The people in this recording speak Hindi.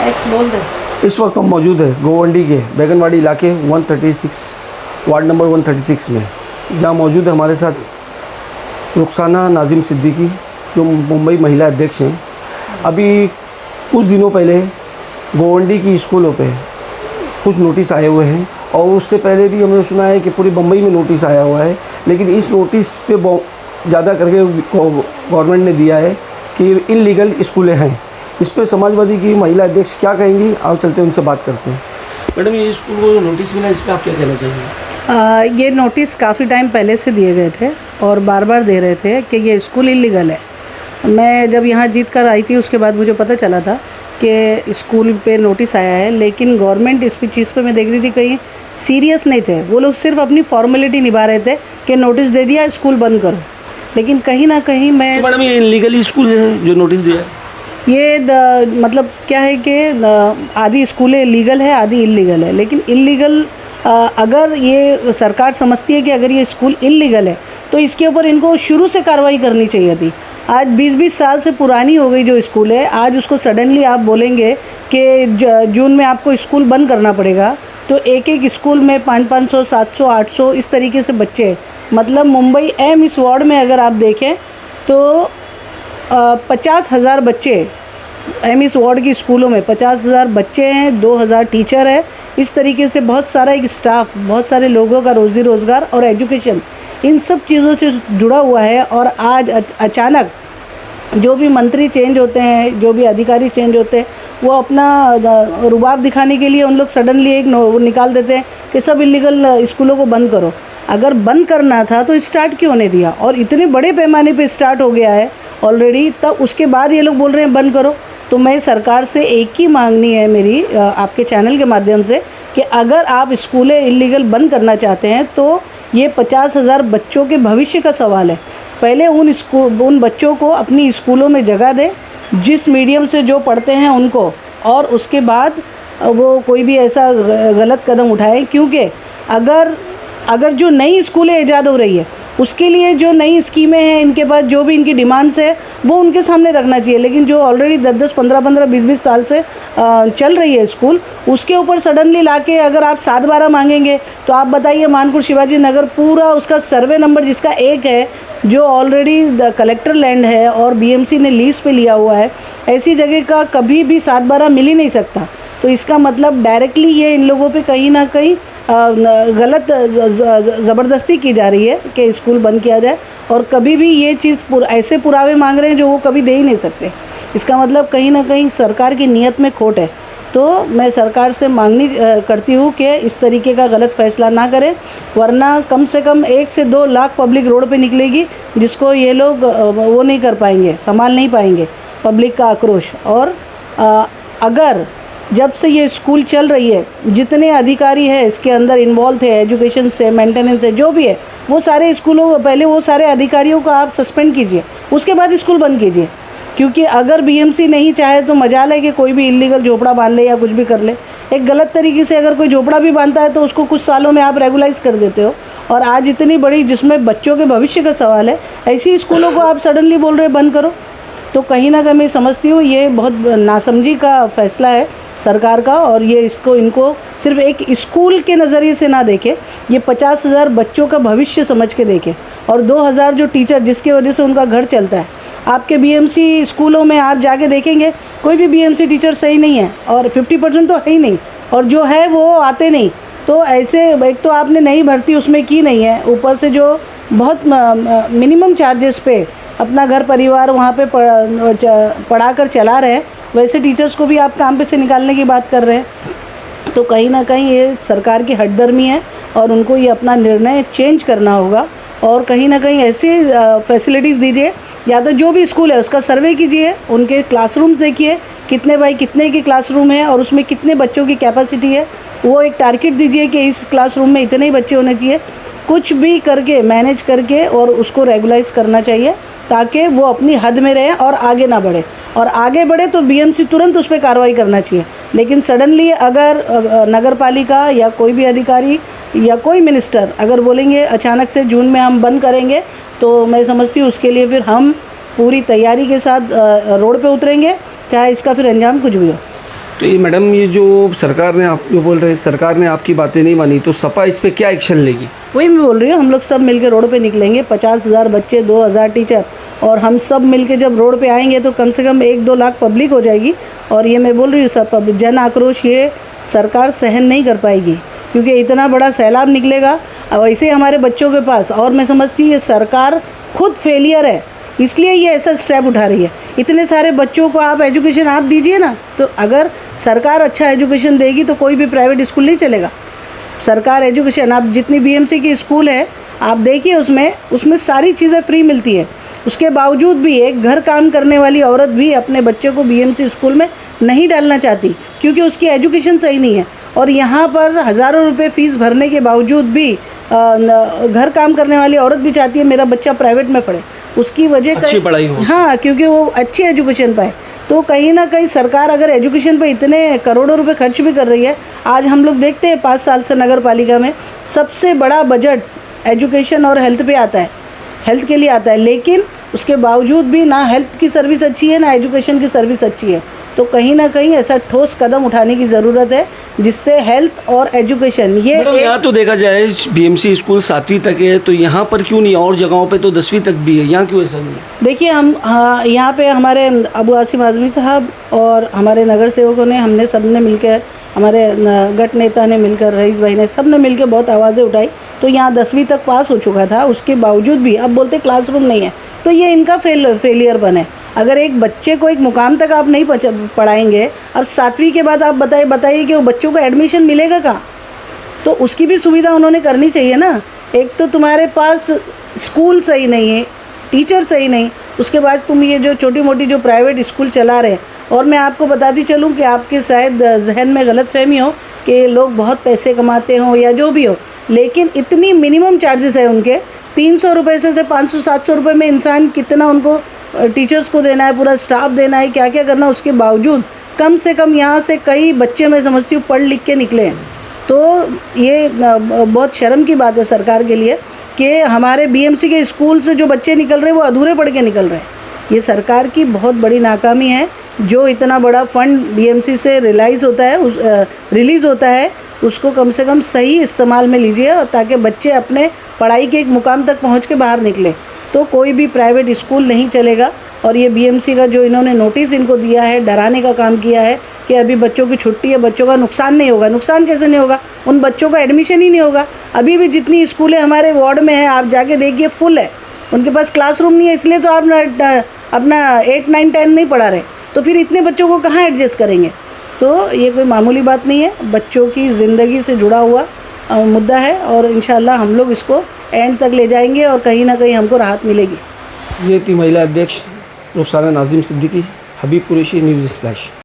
एक्स बोल दे। इस वक्त हम मौजूद है गोवंडी के बैगनवाड़ी इलाके 136 वार्ड नंबर 136 में, जहाँ मौजूद है हमारे साथ रुखसाना नाजिम सिद्दीकी जो मुंबई महिला अध्यक्ष हैं। अभी कुछ दिनों पहले गोवंडी की स्कूलों पे कुछ नोटिस आए हुए हैं और उससे पहले भी हमने सुना है कि पूरी मुंबई में नोटिस आया हुआ है, लेकिन इस नोटिस पे ज़्यादा करके गवर्नमेंट ने दिया है कि इनलीगल स्कूलें हैं। इस पर समाजवादी की महिला अध्यक्ष क्या कहेंगी, आप चलते हैं उनसे बात करते हैं। मैडम, ये स्कूल को नोटिस मिला, इस पर आप क्या कहना चाहेंगे? ये नोटिस काफ़ी टाइम पहले से दिए गए थे और बार बार दे रहे थे कि ये स्कूल इलीगल है। मैं जब यहाँ जीत कर आई थी उसके बाद मुझे पता चला था कि स्कूल पे नोटिस आया है, लेकिन गवर्नमेंट इस चीज़ पे मैं देख रही थी कहीं सीरियस नहीं थे। वो लोग सिर्फ अपनी फॉर्मेलिटी निभा रहे थे कि नोटिस दे दिया स्कूल बंद करो, लेकिन कहीं ना कहीं मैं तो मैडम, ये इलीगल स्कूल है जो नोटिस दिया है, ये मतलब क्या है कि आधी स्कूलें लीगल है आधी इलीगल है। लेकिन इलीगल अगर ये सरकार समझती है कि अगर ये स्कूल इलीगल है तो इसके ऊपर इनको शुरू से कार्रवाई करनी चाहिए थी। आज 20-20 साल से पुरानी हो गई जो स्कूल है, आज उसको सडनली आप बोलेंगे कि जून में आपको स्कूल बंद करना पड़ेगा, तो एक एक स्कूल में 500, 700, 800 इस तरीके से बच्चे, मतलब मुंबई एम इस वार्ड में अगर आप देखें तो 50,000 बच्चे एम इस वार्ड की स्कूलों में 50,000 बच्चे हैं, 2,000 टीचर है। इस तरीके से बहुत सारा एक स्टाफ, बहुत सारे लोगों का रोज़ी रोज़गार और एजुकेशन इन सब चीज़ों से जुड़ा हुआ है। और आज अचानक जो भी मंत्री चेंज होते हैं, जो भी अधिकारी चेंज होते हैं, वो अपना रुबाब दिखाने के लिए उन लोग सडनली एक निकाल देते हैं कि सब इलीगल स्कूलों को बंद करो। अगर बंद करना था तो स्टार्ट क्यों नहीं दिया? और इतने बड़े पैमाने पे स्टार्ट हो गया है ऑलरेडी, तब उसके बाद ये लोग बोल रहे हैं बंद करो। तो मैं सरकार से एक ही मांगनी है मेरी आपके चैनल के माध्यम से कि अगर आप स्कूलें इलीगल बंद करना चाहते हैं तो ये 50,000 बच्चों के भविष्य का सवाल है। पहले उन बच्चों को अपनी स्कूलों में जगह दें जिस मीडियम से जो पढ़ते हैं उनको, और उसके बाद वो कोई भी ऐसा गलत कदम उठाए। क्योंकि अगर जो नई स्कूलें ईजाद हो रही है उसके लिए जो नई स्कीमें हैं इनके पास, जो भी इनकी डिमांड्स है वो उनके सामने रखना चाहिए। लेकिन जो ऑलरेडी 10-10, 15-15, 20-20 साल से चल रही है स्कूल, उसके ऊपर सडनली लाके अगर आप 7-12 मांगेंगे तो आप बताइए मानपुर शिवाजी नगर पूरा उसका सर्वे नंबर जिसका 1 है, जो ऑलरेडी कलेक्टर लैंड है और बीएमसी ने लीज पे लिया हुआ है, ऐसी जगह का कभी भी 7-12 मिल ही नहीं सकता। तो इसका मतलब डायरेक्टली ये इन लोगों पे कहीं ना कहीं गलत ज़बरदस्ती की जा रही है कि स्कूल बंद किया जाए। और कभी भी ये चीज़ ऐसे पुरावे मांग रहे हैं जो वो कभी दे ही नहीं सकते। इसका मतलब कहीं ना कहीं सरकार की नीयत में खोट है। तो मैं सरकार से मांगनी करती हूँ कि इस तरीके का गलत फ़ैसला ना करें, वरना कम से कम 1 से 2 लाख पब्लिक रोड पे निकलेगी, जिसको ये लोग वो नहीं कर पाएंगे, संभाल नहीं पाएंगे पब्लिक का आक्रोश। और अगर जब से ये स्कूल चल रही है, जितने अधिकारी हैं इसके अंदर इन्वॉल्व थे, एजुकेशन से मेंटेनेंस से जो भी है, वो सारे स्कूलों पहले वो सारे अधिकारियों को आप सस्पेंड कीजिए, उसके बाद स्कूल बंद कीजिए। क्योंकि अगर बीएमसी नहीं चाहे तो मजाल है कि कोई भी इलीगल झोपड़ा बांध ले या कुछ भी कर ले। एक गलत तरीके से अगर कोई झोपड़ा भी बांधता है तो उसको कुछ सालों में आप रेगुलाइज कर देते हो। और आज इतनी बड़ी जिसमें बच्चों के भविष्य का सवाल है, ऐसी स्कूलों को आप सडनली बोल रहे बंद करो, तो कहीं ना कहीं मैं समझती हूँ ये बहुत नासमझी का फ़ैसला है सरकार का। और ये इनको सिर्फ एक स्कूल के नज़रिए से ना देखें, ये 50,000 बच्चों का भविष्य समझ के देखें। और 2,000 जो टीचर जिसके वजह से उनका घर चलता है, आपके बीएमसी स्कूलों में आप जाके देखेंगे कोई भी बीएमसी टीचर सही नहीं है, और 50% तो है ही नहीं, और जो है वो आते नहीं। तो ऐसे एक तो आपने नई भर्ती उसमें की नहीं है, ऊपर से जो बहुत मिनिमम चार्जेस पे अपना घर परिवार वहाँ पे पढ़ा कर चला रहे हैं, वैसे टीचर्स को भी आप काम पे से निकालने की बात कर रहे हैं। तो कहीं ना कहीं ये सरकार की हठधर्मी है और उनको ये अपना निर्णय चेंज करना होगा। और कहीं ना कहीं ऐसी फैसिलिटीज़ दीजिए, या तो जो भी स्कूल है उसका सर्वे कीजिए, उनके क्लासरूम्स देखिए कितने बाई कितने के क्लासरूम है और उसमें कितने बच्चों की कैपेसिटी है, वो एक टारगेट दीजिए कि इस क्लासरूम में इतने ही बच्चे होने चाहिए। कुछ भी करके मैनेज करके और उसको रेगुलाइज करना चाहिए ताकि वो अपनी हद में रहे और आगे ना बढ़े। और आगे बढ़े तो बीएमसी तुरंत उस पर कार्रवाई करना चाहिए। लेकिन सडनली अगर नगर पालिका या कोई भी अधिकारी या कोई मिनिस्टर अगर बोलेंगे अचानक से जून में हम बंद करेंगे, तो मैं समझती हूँ उसके लिए फिर हम पूरी तैयारी के साथ रोड पे उतरेंगे, चाहे इसका फिर अंजाम कुछ भी हो। तो ये मैडम, ये जो सरकार ने, आप जो बोल रहे हैं सरकार ने आपकी बातें नहीं मानी, तो सपा इस पे क्या एक्शन लेगी? वही मैं बोल रही हूँ, हम लोग सब मिलकर रोड पे निकलेंगे, 50,000 बच्चे, 2,000 टीचर, और हम सब मिलके जब रोड पे आएंगे तो कम से कम 1-2 लाख पब्लिक हो जाएगी। और ये मैं बोल रही हूँ, सब जन आक्रोश ये सरकार सहन नहीं कर पाएगी, क्योंकि इतना बड़ा सैलाब निकलेगा वैसे हमारे बच्चों के पास। और मैं समझती हूँ ये सरकार खुद फेलियर है, इसलिए ये ऐसा स्टेप उठा रही है। इतने सारे बच्चों को आप एजुकेशन आप दीजिए ना, तो अगर सरकार अच्छा एजुकेशन देगी तो कोई भी प्राइवेट स्कूल नहीं चलेगा। सरकार एजुकेशन, आप जितनी बीएमसी की स्कूल है आप देखिए, उसमें सारी चीज़ें फ्री मिलती है। उसके बावजूद भी एक घर काम करने वाली औरत भी अपने बच्चे को बीएमसी स्कूल में नहीं डालना चाहती, क्योंकि उसकी एजुकेशन सही नहीं है। और यहाँ पर हज़ारों रुपए फ़ीस भरने के बावजूद भी घर काम करने वाली औरत भी चाहती है मेरा बच्चा प्राइवेट में पढ़े, उसकी वजह अच्छी पढ़ाई हो। हाँ, क्योंकि वो अच्छी एजुकेशन पाए। तो कहीं ना कहीं सरकार अगर एजुकेशन पे इतने करोड़ों रुपए खर्च भी कर रही है, आज हम लोग देखते हैं 5 साल से नगर पालिका में सबसे बड़ा बजट एजुकेशन और हेल्थ पे आता है, हेल्थ के लिए आता है, लेकिन उसके बावजूद भी ना हेल्थ की सर्विस अच्छी है ना एजुकेशन की सर्विस अच्छी है। तो कहीं ना कहीं ऐसा ठोस कदम उठाने की ज़रूरत है जिससे हेल्थ और एजुकेशन ये यहाँ तो देखा जाए बीएमसी स्कूल 7वीं तक है, तो यहाँ पर क्यों नहीं? और जगहों पे तो 10वीं तक भी है, यहाँ क्यों ऐसा नहीं है? देखिए, हम यहाँ पे हमारे अबू आसिम आज़मी साहब और हमारे नगर सेवकों ने, हमने सब ने मिलकर, हमारे गट नेता ने मिलकर, रईस भाई ने, सब ने मिलकर बहुत आवाज़ें उठाई। तो यहाँ 10वीं तक पास हो चुका था, उसके बावजूद भी अब बोलते क्लासरूम नहीं है। तो ये इनका फेलियर बने। अगर एक बच्चे को एक मुकाम तक आप नहीं पढ़ाएंगे, अब 7वीं के बाद आप बताइए कि वो बच्चों को एडमिशन मिलेगा कहाँ? तो उसकी भी सुविधा उन्होंने करनी चाहिए ना। एक तो तुम्हारे पास स्कूल सही नहीं है, टीचर सही नहीं, उसके बाद तुम ये जो छोटी मोटी जो प्राइवेट स्कूल चला रहे हैं। और मैं आपको बताती चलूँ कि आपके शायद जहन में गलतफहमी हो कि लोग बहुत पैसे कमाते हों या जो भी हो, लेकिन इतनी मिनिमम चार्जेस है उनके, 300 रुपये से 500-700 रुपये में इंसान कितना उनको टीचर्स को देना है, पूरा स्टाफ देना है, क्या क्या करना। उसके बावजूद कम से कम यहाँ से कई बच्चे, मैं समझती हूँ, पढ़ लिख के निकले हैं। तो ये बहुत शर्म की बात है सरकार के लिए कि हमारे बीएमसी के स्कूल से जो बच्चे निकल रहे हैं वो अधूरे पढ़ के निकल रहे हैं। ये सरकार की बहुत बड़ी नाकामी है। जो इतना बड़ा फंड बीएमसी से रिलीज़ होता है उसको कम से कम सही इस्तेमाल में लीजिए, और ताकि बच्चे अपने पढ़ाई के एक मुकाम तक पहुंच के बाहर निकले। तो कोई भी प्राइवेट स्कूल नहीं चलेगा। और ये बीएमसी का जो इन्होंने नोटिस इनको दिया है, डराने का काम किया है कि अभी बच्चों की छुट्टी है, बच्चों का नुकसान नहीं होगा। नुकसान कैसे नहीं होगा? उन बच्चों का एडमिशन ही नहीं होगा। अभी भी जितनी स्कूलें हमारे वार्ड में हैं आप जाके देखिए, फुल है, उनके पास क्लासरूम नहीं है, इसलिए तो आप अपना 8, 9, 10 नहीं पढ़ा रहे। तो फिर इतने बच्चों को कहाँ एडजस्ट करेंगे? तो ये कोई मामूली बात नहीं है, बच्चों की ज़िंदगी से जुड़ा हुआ मुद्दा है, और इंशाल्लाह हम लोग इसको एंड तक ले जाएंगे और कहीं ना कहीं हमको राहत मिलेगी। ये थी महिला अध्यक्ष रुखसाना नाजिम सिद्दीकी, हबीब कुरैशी, न्यूज़ स्प्लैश।